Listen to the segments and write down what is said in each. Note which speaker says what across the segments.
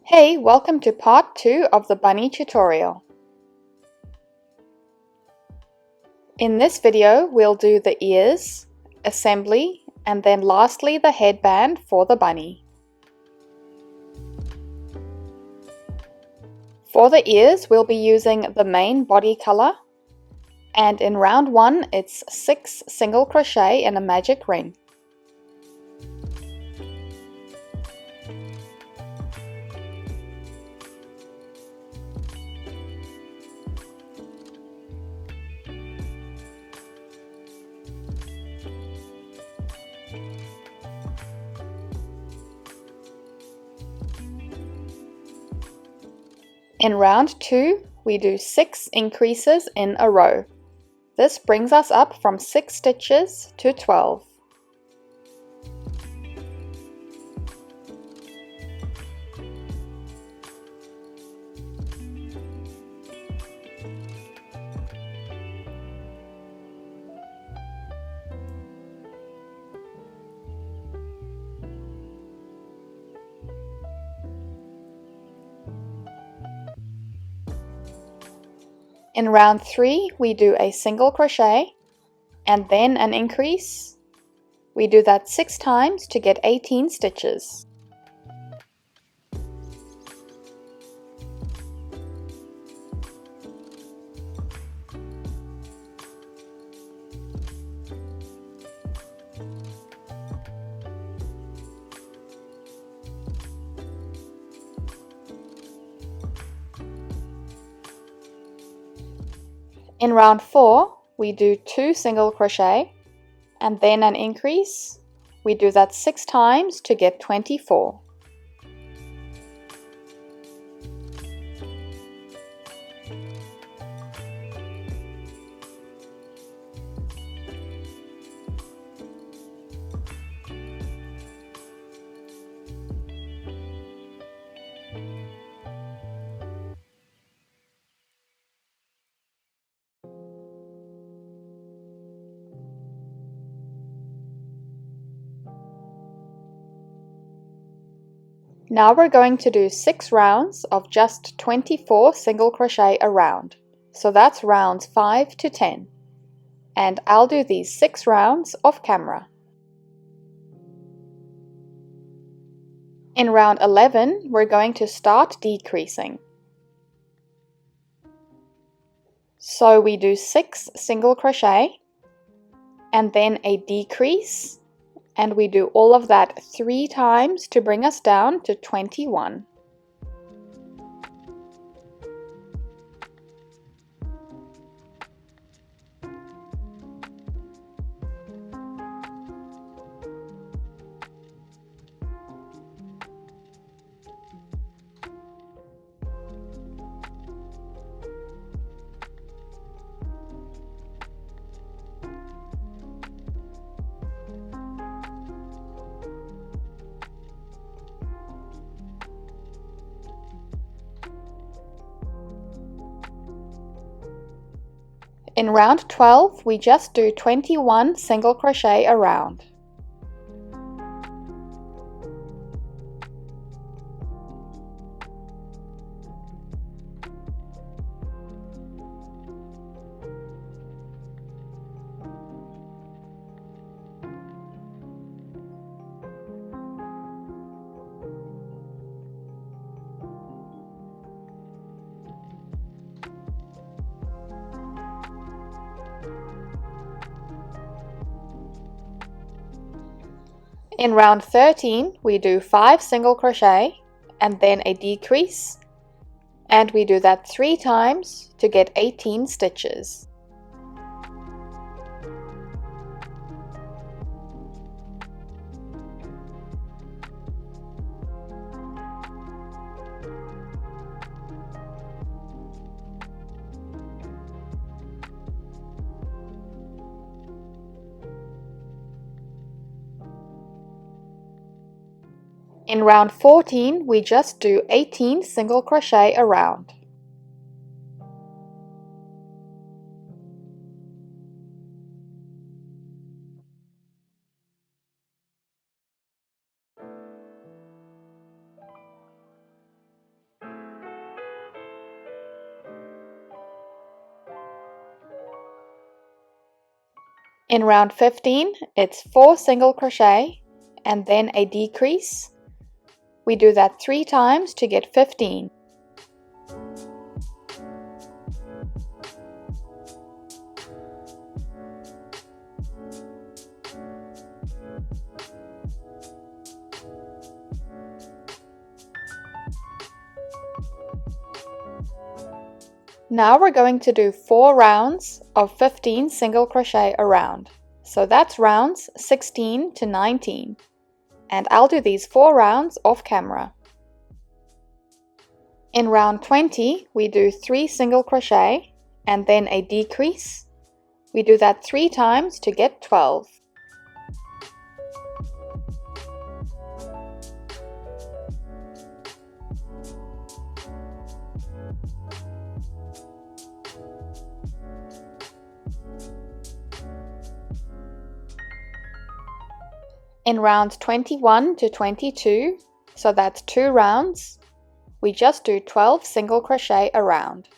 Speaker 1: Hey, welcome to part 2 of the bunny tutorial. In this video, we'll do the ears, assembly, and then lastly the headband for the bunny. For the ears, we'll be using the main body color, and in round 1 it's 6 single crochet in a magic ring. In round 2, we do 6 increases in a row. This brings us up from 6 stitches to 12. In round 3, we do a single crochet and then an increase. We do that 6 times to get 18 stitches. In round 4, we do 2 single crochet and then an increase. We do that 6 times to get 24. Now we're going to do 6 rounds of just 24 single crochet a round. So that's rounds 5 to 10. And I'll do these 6 rounds off camera. In round 11, we're going to start decreasing. So we do 6 single crochet and then a decrease. And we do all of that 3 times to bring us down to 21. In round 12, we just do 21 single crochet a round. In round 13, we do 5 single crochet and then a decrease, and we do that 3 times to get 18 stitches. In round 14, we just do 18 single crochet a round. In round 15, it's 4 single crochet and then a decrease. We do that 3 times to get 15. Now we're going to do 4 rounds of 15 single crochet around. So that's rounds 16 to 19. And I'll do these 4 rounds off camera. In round 20, we do 3 single crochet and then a decrease. We do that 3 times to get 12. In rounds 21 to 22, so that's 2 rounds, we just do 12 single crochet around.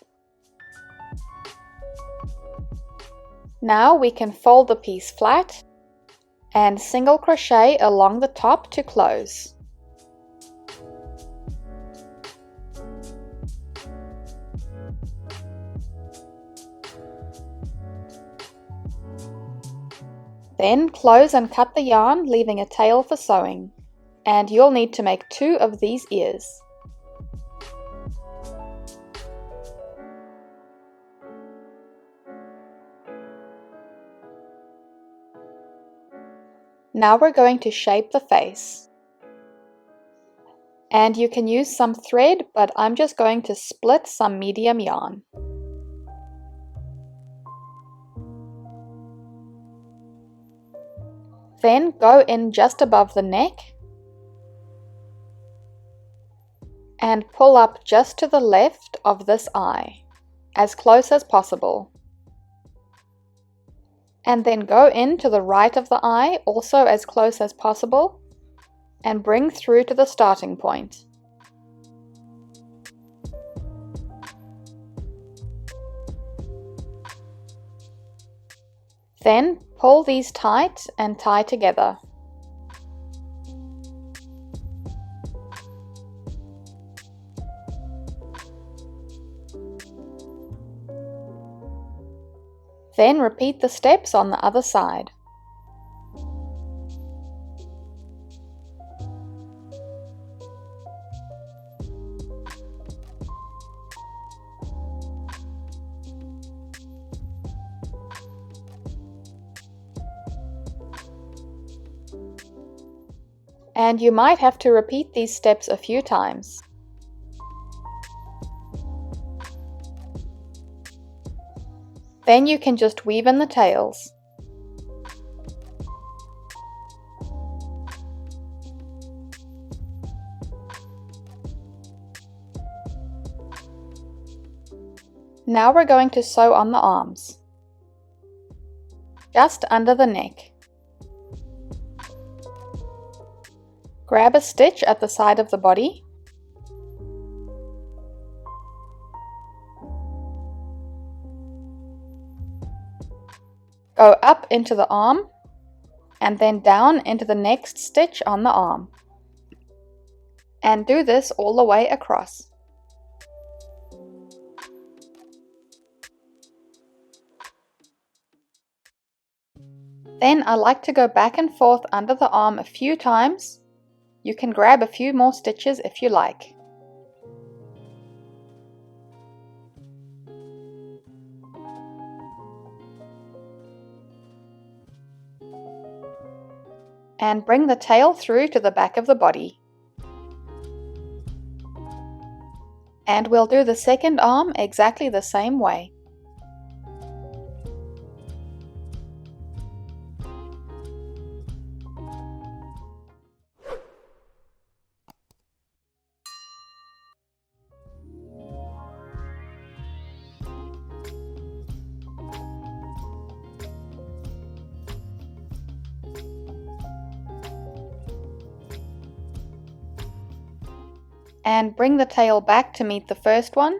Speaker 1: Now we can fold the piece flat and single crochet along the top to close. Then close and cut the yarn, leaving a tail for sewing. And you'll need to make 2 of these ears. Now we're going to shape the face. And you can use some thread, but I'm just going to split some medium yarn. Then go in just above the neck and pull up just to the left of this eye, as close as possible. And then go in to the right of the eye, also as close as possible, and bring through to the starting point. Then pull these tight and tie together. Then repeat the steps on the other side. And you might have to repeat these steps a few times. Then you can just weave in the tails. Now we're going to sew on the arms, just under the neck. Grab a stitch at the side of the body. Go up into the arm and then down into the next stitch on the arm. And do this all the way across. Then I like to go back and forth under the arm a few times. You can grab a few more stitches if you like. And bring the tail through to the back of the body. And we'll do the second arm exactly the same way. And bring the tail back to meet the first one,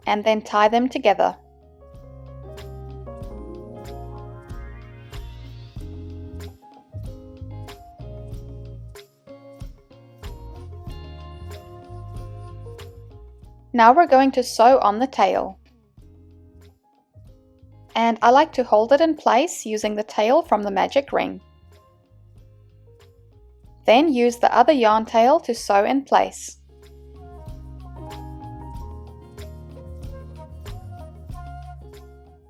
Speaker 1: and then tie them together. Now we're going to sew on the tail. And I like to hold it in place using the tail from the magic ring. Then use the other yarn tail to sew in place.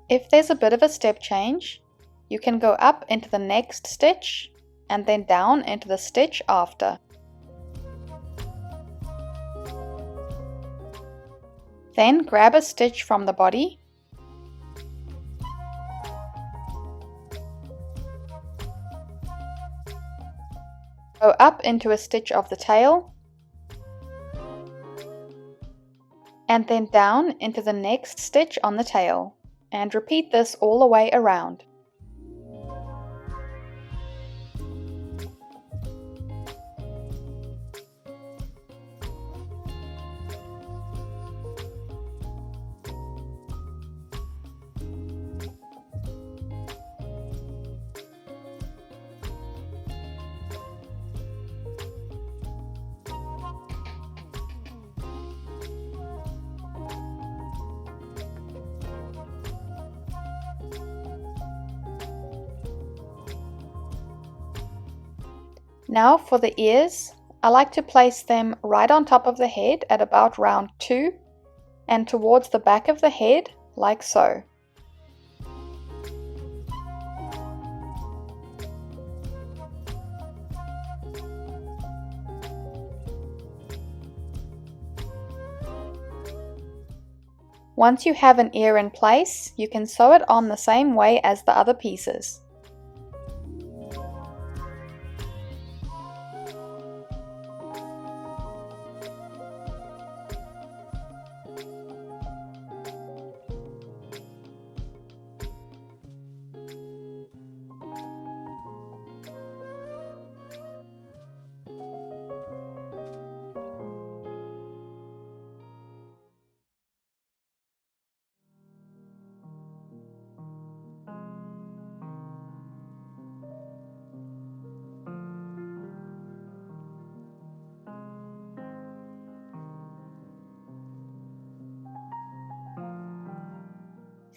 Speaker 1: If there's a bit of a step change, you can go up into the next stitch and then down into the stitch after. Then grab a stitch from the body go up into a stitch of the tail and then down into the next stitch on the tail, and repeat this all the way around. Now for the ears, I like to place them right on top of the head at about round 2 and towards the back of the head, like so. Once you have an ear in place, you can sew it on the same way as the other pieces.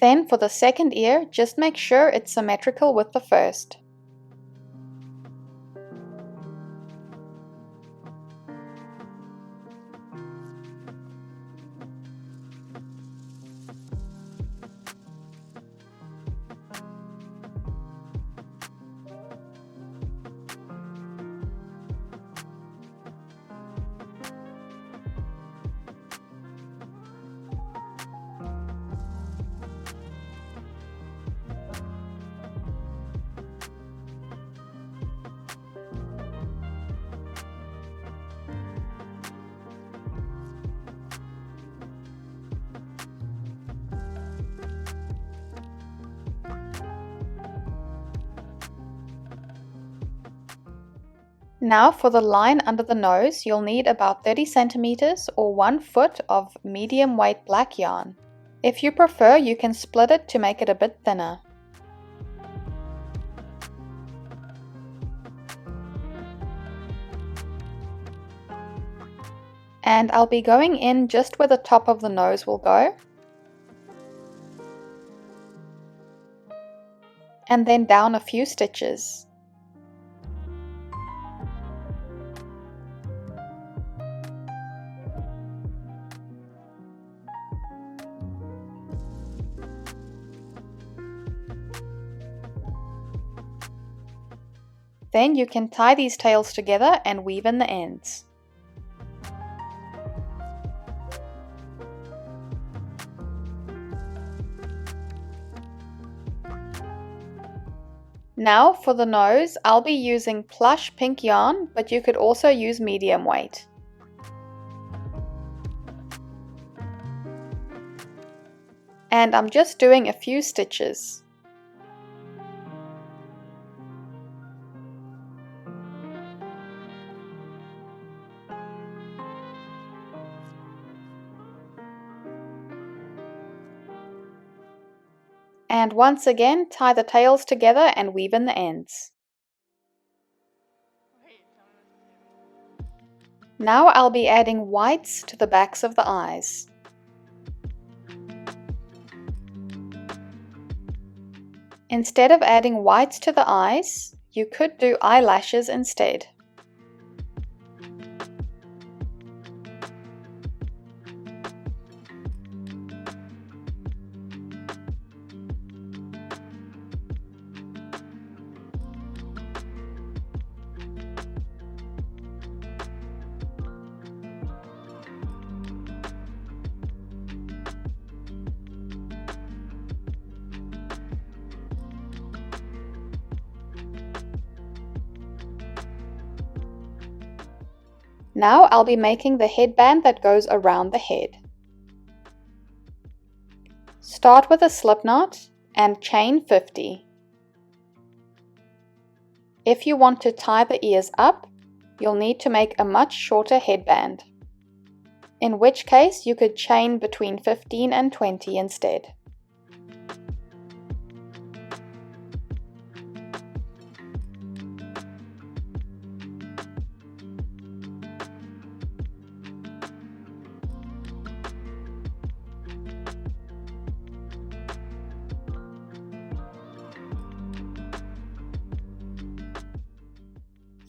Speaker 1: Then for the second ear, just make sure it's symmetrical with the first. Now for the line under the nose, you'll need about 30 centimeters or 1 foot of medium weight black yarn. If you prefer, you can split it to make it a bit thinner. And I'll be going in just where the top of the nose will go. And then down a few stitches. Then you can tie these tails together and weave in the ends. Now for the nose, I'll be using plush pink yarn, but you could also use medium weight. And I'm just doing a few stitches. And once again, tie the tails together and weave in the ends. Now I'll be adding whites to the backs of the eyes. Instead of adding whites to the eyes, you could do eyelashes instead. Now I'll be making the headband that goes around the head. Start with a slip knot and chain 50. If you want to tie the ears up, you'll need to make a much shorter headband, in which case you could chain between 15 and 20 instead.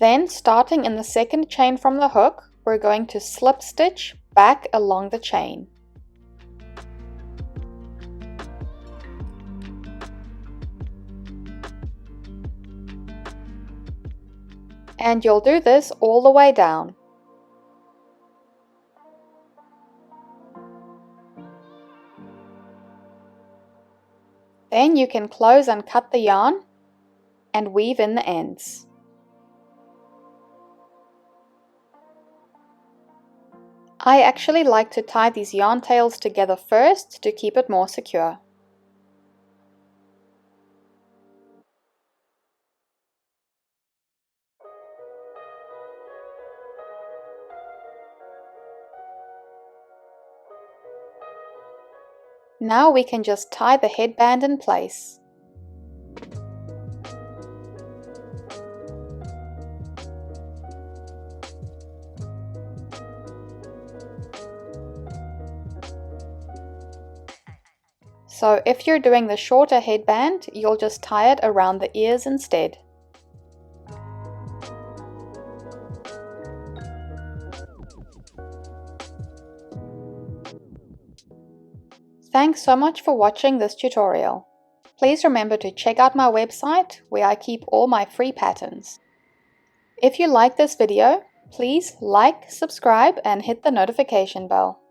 Speaker 1: Then, starting in the second chain from the hook, we're going to slip stitch back along the chain. And you'll do this all the way down. Then you can close and cut the yarn and weave in the ends. I actually like to tie these yarn tails together first to keep it more secure. Now we can just tie the headband in place. So if you're doing the shorter headband, you'll just tie it around the ears instead. Thanks so much for watching this tutorial. Please remember to check out my website where I keep all my free patterns. If you like this video, please like, subscribe and hit the notification bell.